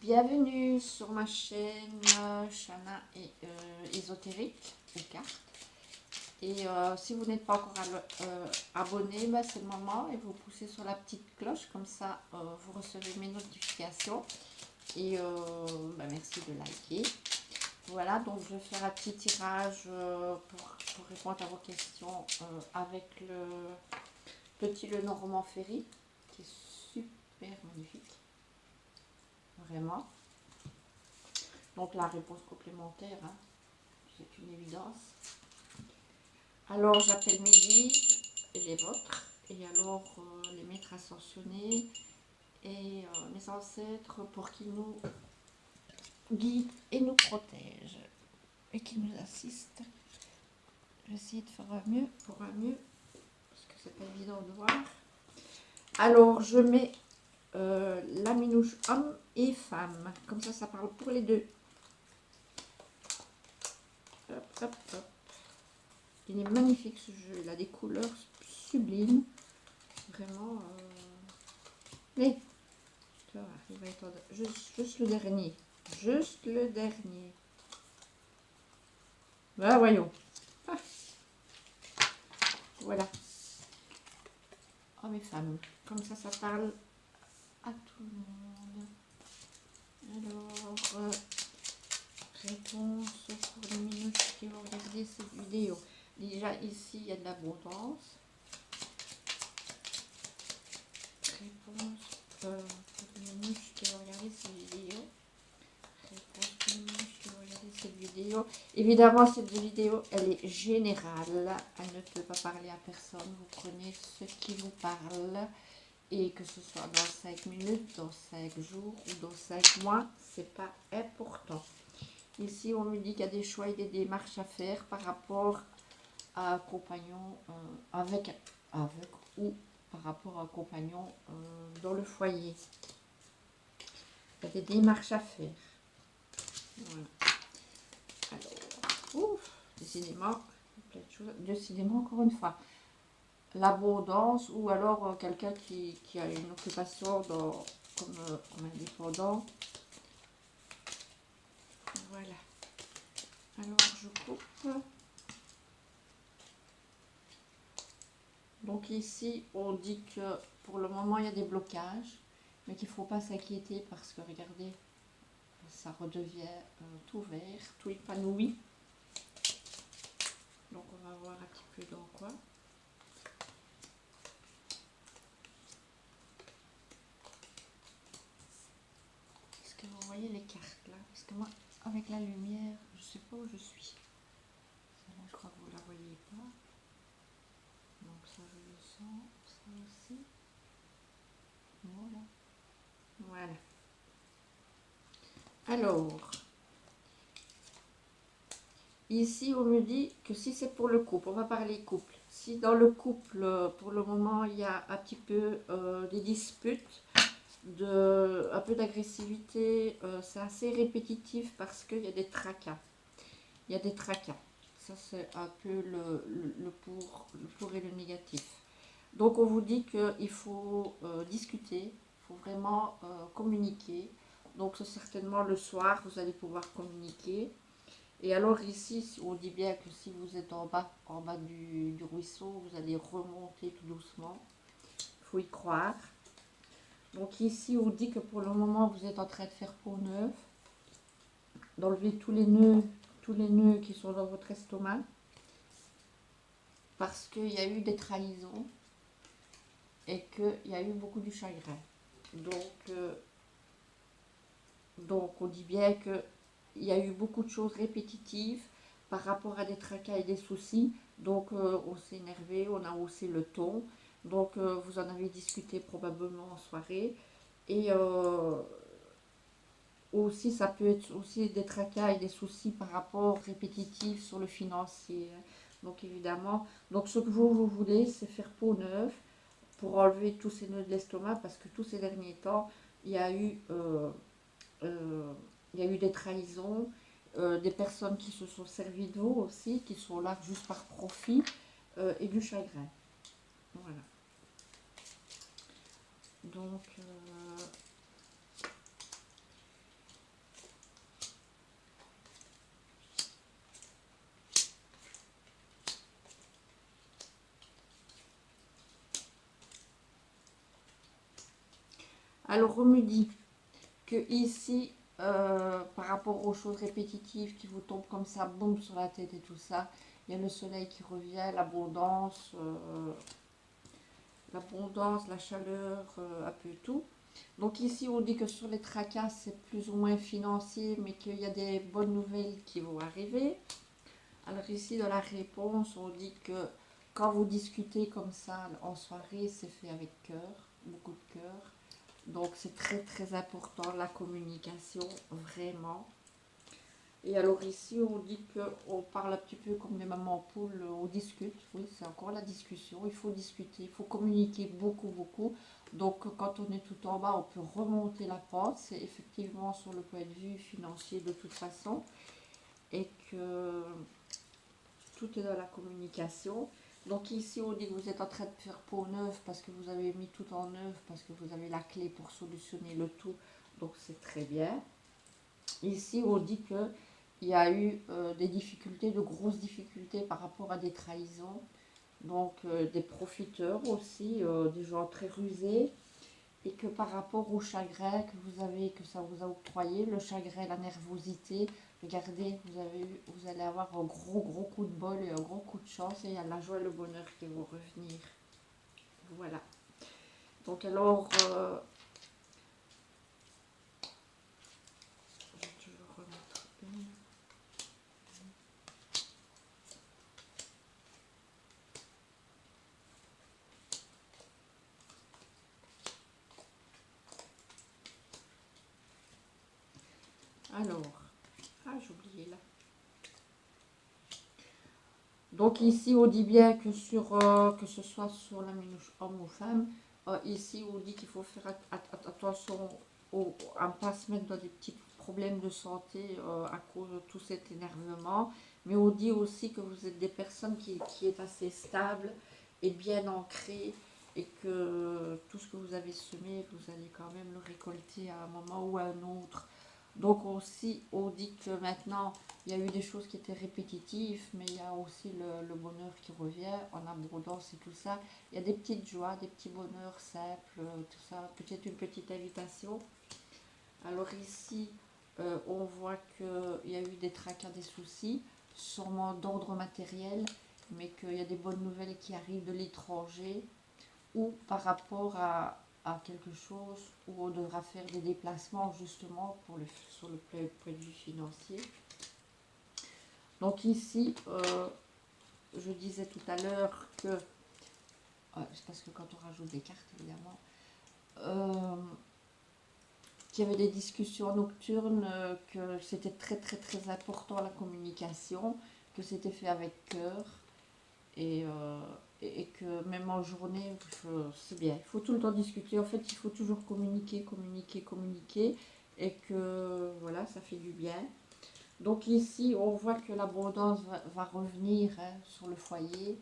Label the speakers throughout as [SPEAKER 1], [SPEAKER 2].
[SPEAKER 1] Bienvenue sur ma chaîne Chana et ésotérique aux cartes. Et si vous n'êtes pas encore abonné, bah, c'est le moment et vous poussez sur la petite cloche, comme ça vous recevez mes notifications. Et bah, merci de liker. Voilà, donc je vais faire un petit tirage pour répondre à vos questions avec le petit Lenormand Ferry, qui est super magnifique. Vraiment. Donc la réponse complémentaire, hein, c'est une évidence. Alors j'appelle mes guides et les vôtres, et alors les maîtres ascensionnés et mes ancêtres pour qu'ils nous guident et nous protègent et qu'ils nous assistent. Je vais essayer de faire un mieux pour un mieux, parce que c'est pas évident de voir. Alors je mets la minouche homme et femme, comme ça parle pour les deux. Hop, hop, hop. Il est magnifique ce jeu, il a des couleurs sublimes. Vraiment. Mais, tu vois, il va être juste le dernier. Juste le dernier. Bah, voyons. Ah. Voilà. Oh, mes femmes. Comme ça parle à tout le monde. Alors, réponse pour les minutes qui vont regarder cette vidéo. Déjà, ici, il y a de l'abondance. Réponse pour les minutes qui vont regarder cette vidéo. Réponse pour les minutes qui vont regarder cette vidéo. Évidemment, cette vidéo, elle est générale. Elle ne peut pas parler à personne. Vous prenez ce qui vous parle. Et que ce soit dans 5 minutes, dans 5 jours ou dans 5 mois, c'est pas important. Ici, on me dit qu'il y a des choix et des démarches à faire par rapport à un compagnon avec ou par rapport à un compagnon dans le foyer. Il y a des démarches à faire. Voilà. Alors, ouf, décidément, plein de choses. Décidément, encore une fois, l'abondance ou alors quelqu'un qui a une occupation comme indépendant. Voilà. Alors, je coupe. Donc ici, on dit que pour le moment, il y a des blocages, mais qu'il ne faut pas s'inquiéter parce que, regardez, ça redevient tout vert, tout épanoui. Donc, on va voir un petit peu dans quoi. Est-ce que vous voyez les cartes là? Parce que moi, avec la lumière, je ne sais pas où je suis. Celle-là, je crois que vous ne la voyez pas. Donc ça, je le sens. Ça aussi. Voilà. Voilà. Alors, ici, on me dit que si c'est pour le couple, on va parler couple. Si dans le couple, pour le moment, il y a un petit peu des disputes, un peu d'agressivité, c'est assez répétitif parce qu'il y a des tracas. Il y a des tracas. Ça, c'est un peu le pour et le négatif. Donc, on vous dit qu'il faut discuter, il faut vraiment communiquer. Donc, c'est certainement le soir, vous allez pouvoir communiquer. Et alors ici, on dit bien que si vous êtes en bas du ruisseau, vous allez remonter tout doucement. Il faut y croire. Donc ici, on dit que pour le moment, vous êtes en train de faire peau neuve. D'enlever tous les nœuds qui sont dans votre estomac. Parce qu'il y a eu des trahisons et qu'il y a eu beaucoup du chagrin. Donc on dit bien que il y a eu beaucoup de choses répétitives par rapport à des tracas et des soucis. Donc on s'est énervé, on a haussé le ton. Donc vous en avez discuté probablement en soirée. Et aussi ça peut être aussi des tracas et des soucis par rapport répétitifs sur le financier. Donc évidemment, donc ce que vous voulez, c'est faire peau neuve pour enlever tous ces nœuds de l'estomac, parce que tous ces derniers temps, il y a eu des trahisons, des personnes qui se sont servies de vous aussi, qui sont là juste par profit, et du chagrin. Voilà. Donc, Alors, on me dit que ici, par rapport aux choses répétitives qui vous tombent comme ça, boum, sur la tête et tout ça, il y a le soleil qui revient, l'abondance, la chaleur, un peu tout. Donc ici, on dit que sur les tracas, c'est plus ou moins financier, mais qu'il y a des bonnes nouvelles qui vont arriver. Alors ici, dans la réponse, on dit que quand vous discutez comme ça en soirée, c'est fait avec cœur, beaucoup de cœur. Donc c'est très très important la communication, vraiment. Et alors ici, on dit qu'on parle un petit peu comme les mamans poules, on discute. Oui, c'est encore la discussion. Il faut discuter, il faut communiquer beaucoup, beaucoup. Donc quand on est tout en bas, on peut remonter la pente. C'est effectivement sur le point de vue financier de toute façon. Et que tout est dans la communication. Donc ici, on dit que vous êtes en train de faire peau neuve parce que vous avez mis tout en neuf, parce que vous avez la clé pour solutionner le tout. Donc c'est très bien. Ici, on dit que il y a eu des difficultés, de grosses difficultés par rapport à des trahisons. Donc des profiteurs aussi, des gens très rusés. Et que par rapport au chagrin que vous avez, que ça vous a octroyé, le chagrin, la nervosité, regardez, vous allez avoir un gros gros coup de bol et un gros coup de chance et il y a la joie et le bonheur qui vont revenir. Voilà. Donc alors, je vais toujours remettre une. Alors, j'ai oublié là. Donc ici, on dit bien que que ce soit sur la minouche homme ou femme, ici on dit qu'il faut faire attention à ne pas se mettre dans des petits problèmes de santé à cause de tout cet énervement. Mais on dit aussi que vous êtes des personnes qui est assez stable et bien ancrées et que tout ce que vous avez semé, vous allez quand même le récolter à un moment ou à un autre. Donc aussi, on dit que maintenant, il y a eu des choses qui étaient répétitives, mais il y a aussi le bonheur qui revient en abondance et tout ça. Il y a des petites joies, des petits bonheurs simples, tout ça. Peut-être une petite invitation. Alors ici, on voit qu'il y a eu des tracas, des soucis, sûrement d'ordre matériel, mais qu'il y a des bonnes nouvelles qui arrivent de l'étranger ou par rapport à quelque chose où on devra faire des déplacements justement sur le point de vue financier. Donc ici, je disais tout à l'heure que, c'est parce que quand on rajoute des cartes évidemment, qu'il y avait des discussions nocturnes, que c'était très très très important la communication, que c'était fait avec cœur et, et que même en journée, c'est bien. Il faut tout le temps discuter. En fait, il faut toujours communiquer, communiquer, communiquer et que voilà, ça fait du bien. Donc ici, on voit que l'abondance va revenir sur le foyer,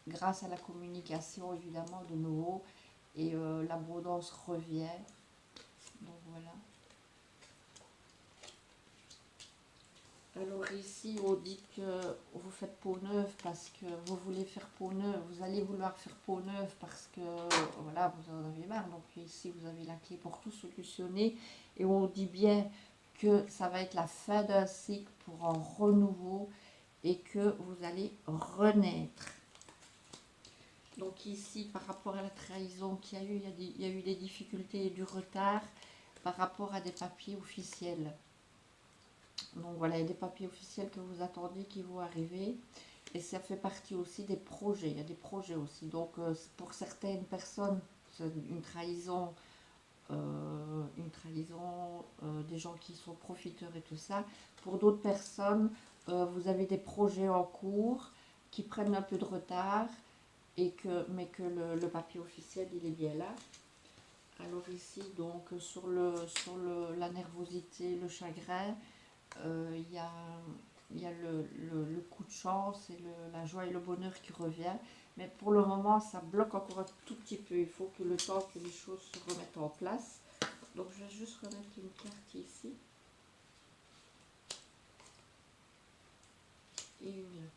[SPEAKER 1] grâce à la communication évidemment de nouveau, et l'abondance revient. Donc voilà. Alors ici, on dit que vous faites peau neuve parce que vous voulez faire peau neuve, vous allez vouloir faire peau neuve parce que voilà, vous en avez marre. Donc ici, vous avez la clé pour tout solutionner et on dit bien que ça va être la fin d'un cycle pour un renouveau et que vous allez renaître. Donc ici, par rapport à la trahison qu'il y a eu, il y a eu des difficultés et du retard par rapport à des papiers officiels. Donc voilà, il y a des papiers officiels que vous attendez qui vont arriver. Et ça fait partie aussi des projets. Il y a des projets aussi. Donc pour certaines personnes, c'est des gens qui sont profiteurs et tout ça. Pour d'autres personnes, vous avez des projets en cours qui prennent un peu de retard, mais que le papier officiel, il est bien là. Alors ici, donc sur la nervosité, le chagrin, il y a, le coup de chance et la joie et le bonheur qui revient. Mais pour le moment, ça bloque encore un tout petit peu. Il faut que le temps que les choses se remettent en place. Donc je vais juste remettre une carte ici. Et une.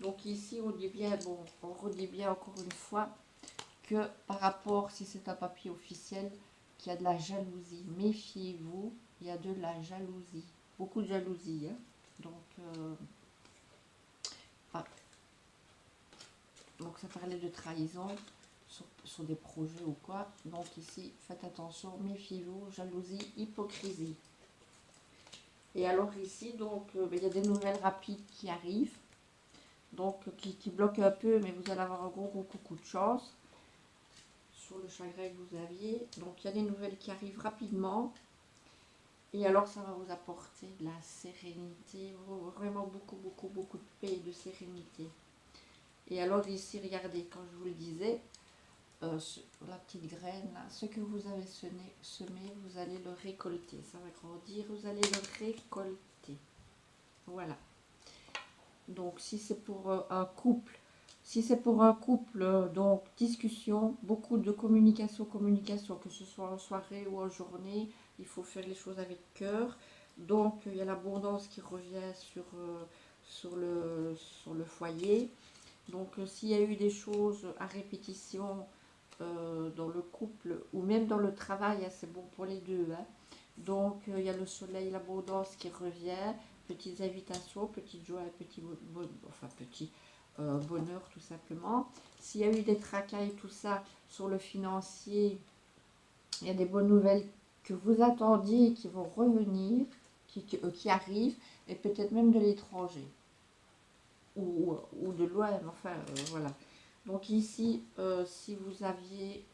[SPEAKER 1] Donc ici, on dit bien, bon, on redit bien encore une fois que par rapport, si c'est un papier officiel, qu'il y a de la jalousie. Méfiez-vous, il y a de la jalousie. Beaucoup de jalousie. Hein. Ah, donc ça parlait de trahison sur des projets ou quoi. Donc ici, faites attention, méfiez-vous, jalousie, hypocrisie. Et alors ici, donc, il y a des nouvelles rapides qui arrivent. Donc, qui bloquent un peu, mais vous allez avoir un gros coup de chance sur le chagrin que vous aviez. Donc, il y a des nouvelles qui arrivent rapidement. Et alors, ça va vous apporter de la sérénité, vraiment beaucoup de paix et de sérénité. Et alors ici, regardez, quand je vous le disais, la petite graine, là, ce que vous avez semé, vous allez le récolter. Ça va grandir, vous allez le récolter. Voilà. Donc, si c'est pour un couple, donc discussion, beaucoup de communication, que ce soit en soirée ou en journée, il faut faire les choses avec cœur. Donc, il y a l'abondance qui revient sur le foyer. Donc, s'il y a eu des choses à répétition dans le couple ou même dans le travail, hein, c'est bon pour les deux. Hein. Donc, il y a le soleil, l'abondance qui revient. Petites invitations, petites joies, petit bonheur tout simplement. S'il y a eu des tracas et tout ça sur le financier, il y a des bonnes nouvelles que vous attendiez et qui vont revenir, qui arrivent, et peut-être même de l'étranger ou de loin, enfin voilà. Donc ici, si vous aviez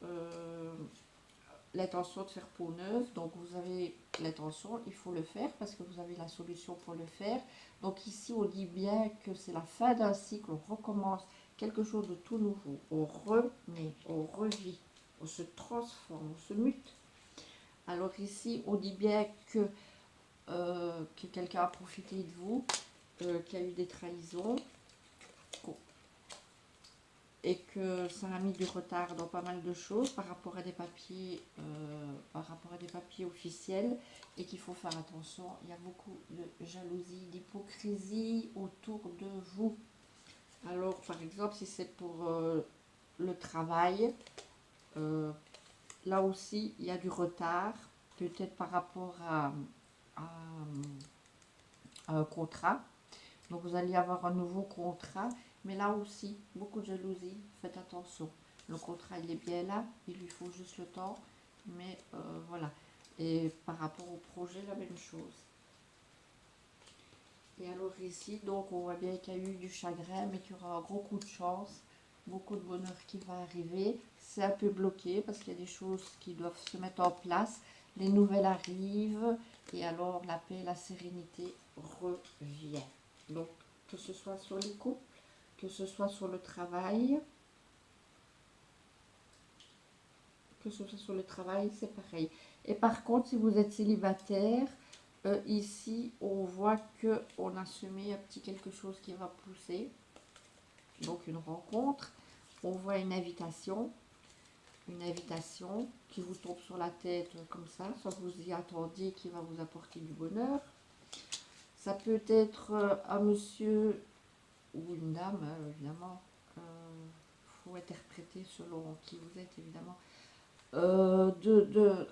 [SPEAKER 1] l'intention de faire peau neuve, donc vous avez l'intention, il faut le faire parce que vous avez la solution pour le faire. Donc ici on dit bien que c'est la fin d'un cycle, on recommence quelque chose de tout nouveau, on renaît, on revit, on se transforme, on se mute. Alors ici on dit bien que quelqu'un a profité de vous, qu'il y a eu des trahisons, et que ça a mis du retard dans pas mal de choses par rapport à des papiers, officiels, et qu'il faut faire attention. Il y a beaucoup de jalousie, d'hypocrisie autour de vous. Alors, par exemple, si c'est pour le travail, là aussi, il y a du retard, peut-être par rapport à un contrat. Donc, vous allez avoir un nouveau contrat. Mais là aussi, beaucoup de jalousie, faites attention. Le contrat, il est bien là, il lui faut juste le temps. Mais voilà. Et par rapport au projet, la même chose. Et alors ici, donc on voit bien qu'il y a eu du chagrin, mais qu'il y aura un gros coup de chance. Beaucoup de bonheur qui va arriver. C'est un peu bloqué parce qu'il y a des choses qui doivent se mettre en place. Les nouvelles arrivent. Et alors la paix, la sérénité revient. Donc, que ce soit sur les couples, que ce soit sur le travail, c'est pareil. Et par contre, si vous êtes célibataire, ici, on voit que on a semé un petit quelque chose qui va pousser. Donc, une rencontre. On voit une invitation qui vous tombe sur la tête comme ça, sans que vous y attendiez, qui va vous apporter du bonheur. Ça peut être un monsieur ou une dame, évidemment. Faut interpréter selon qui vous êtes, évidemment.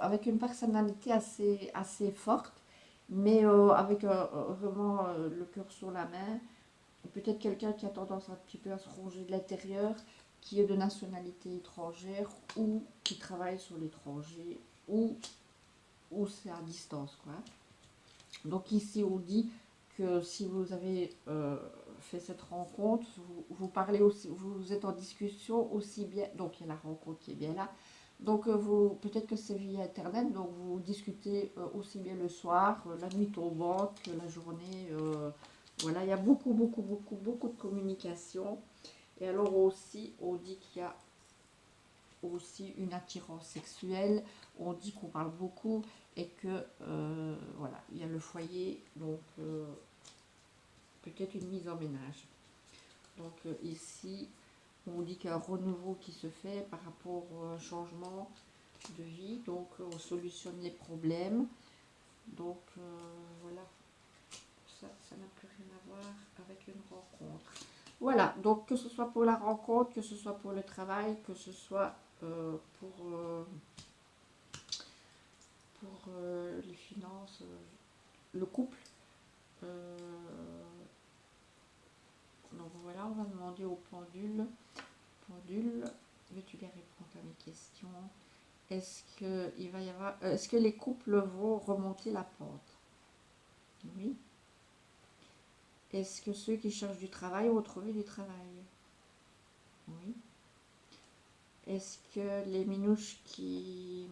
[SPEAKER 1] Avec une personnalité assez forte, mais avec vraiment le cœur sur la main. Peut-être quelqu'un qui a tendance un petit peu à se ronger de l'intérieur, qui est de nationalité étrangère ou qui travaille sur l'étranger ou c'est à distance, quoi. Donc ici on dit que si vous avez fait cette rencontre, vous parlez aussi, vous êtes en discussion aussi bien, donc il y a la rencontre qui est bien là. Donc peut-être que c'est via internet, donc vous discutez aussi bien le soir, la nuit tombante que la journée. Voilà, il y a beaucoup de communication. Et alors aussi, on dit qu'il y a aussi une attirance sexuelle, on dit qu'on parle beaucoup et que voilà, il y a le foyer, donc peut-être une mise en ménage. Donc ici, on dit qu'il y a un renouveau qui se fait par rapport au changement de vie, donc on solutionne les problèmes. Donc voilà, ça n'a plus rien à voir avec une rencontre. Voilà, donc que ce soit pour la rencontre, que ce soit pour le travail, que ce soit pour les finances, le couple. Donc voilà, on va demander au pendule. Pendule, veux-tu bien répondre à mes questions? Est-ce que il va y avoir, est-ce que les couples vont remonter la pente? Oui. Est-ce que ceux qui cherchent du travail vont trouver du travail? Oui. Est-ce que les minouches qui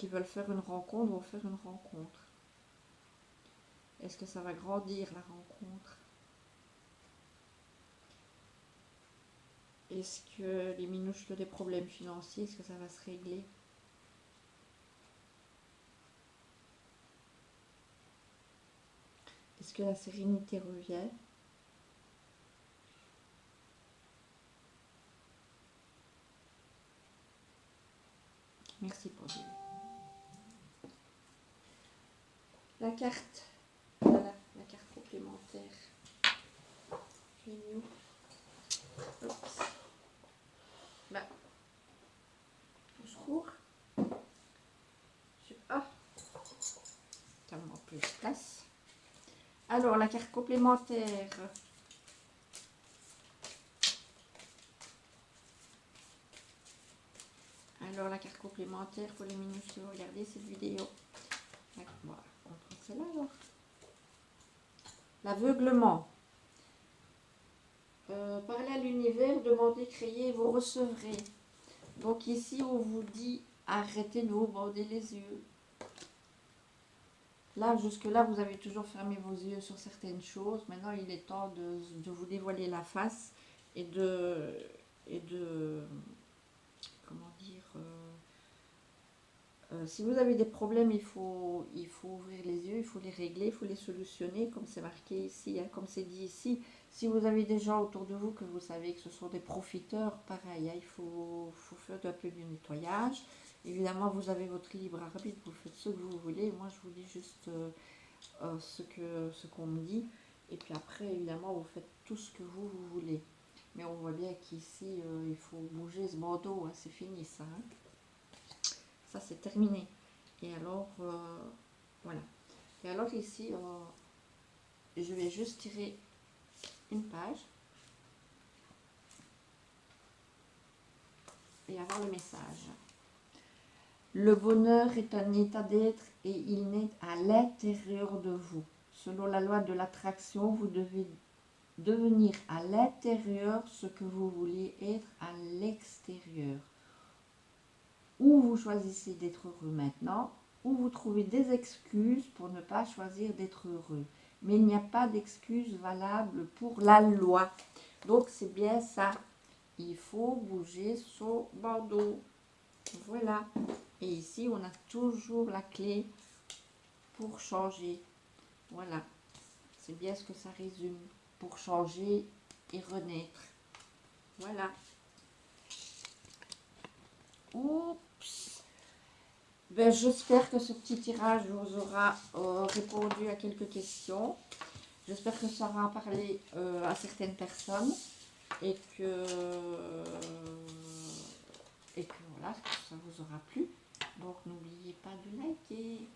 [SPEAKER 1] veulent faire une rencontre vont faire une rencontre? Est-ce que ça va grandir la rencontre? Est-ce que les minouches qui ont des problèmes financiers, est-ce que ça va se régler? Est-ce que la sérénité revient? Merci pour Dieu. La carte, voilà, la carte complémentaire. Je l'ai mis où? Oups. Bah, au secours. Ah, tellement plus de place. Alors, la carte complémentaire. Alors, la carte complémentaire pour les minutes que vous regardez cette vidéo. Voilà, on prend celle-là alors. L'aveuglement. Parlez à l'univers, demandez, créez, vous recevrez. Donc ici, on vous dit, arrêtez de vous bander les yeux. Là, jusque-là, vous avez toujours fermé vos yeux sur certaines choses. Maintenant, il est temps de vous dévoiler la face et de comment dire, si vous avez des problèmes, il faut ouvrir les yeux, il faut les régler, il faut les solutionner, comme c'est marqué ici, hein, comme c'est dit ici. Si vous avez des gens autour de vous que vous savez que ce sont des profiteurs, pareil, hein, il faut faire un peu du nettoyage. Évidemment, vous avez votre libre arbitre, vous faites ce que vous voulez. Moi, je vous dis juste ce qu'on me dit. Et puis après, évidemment, vous faites tout ce que vous voulez. Mais on voit bien qu'ici, il faut bouger ce bandeau, hein, c'est fini ça. Hein. Ça, c'est terminé. Et alors, voilà. Et alors ici, je vais juste tirer une page et avoir le message. Le bonheur est un état d'être et il naît à l'intérieur de vous. Selon la loi de l'attraction, vous devez devenir à l'intérieur ce que vous voulez être à l'extérieur. Ou vous choisissez d'être heureux maintenant, ou vous trouvez des excuses pour ne pas choisir d'être heureux. Mais il n'y a pas d'excuse valable pour la loi. Donc c'est bien ça. Il faut bouger son bandeau. Voilà. Et ici, on a toujours la clé pour changer. Voilà. C'est bien ce que ça résume. Pour changer et renaître. Voilà. Oups. Ben, j'espère que ce petit tirage vous aura répondu à quelques questions. J'espère que ça aura parlé à certaines personnes et que voilà, ça vous aura plu. Donc n'oubliez pas de liker.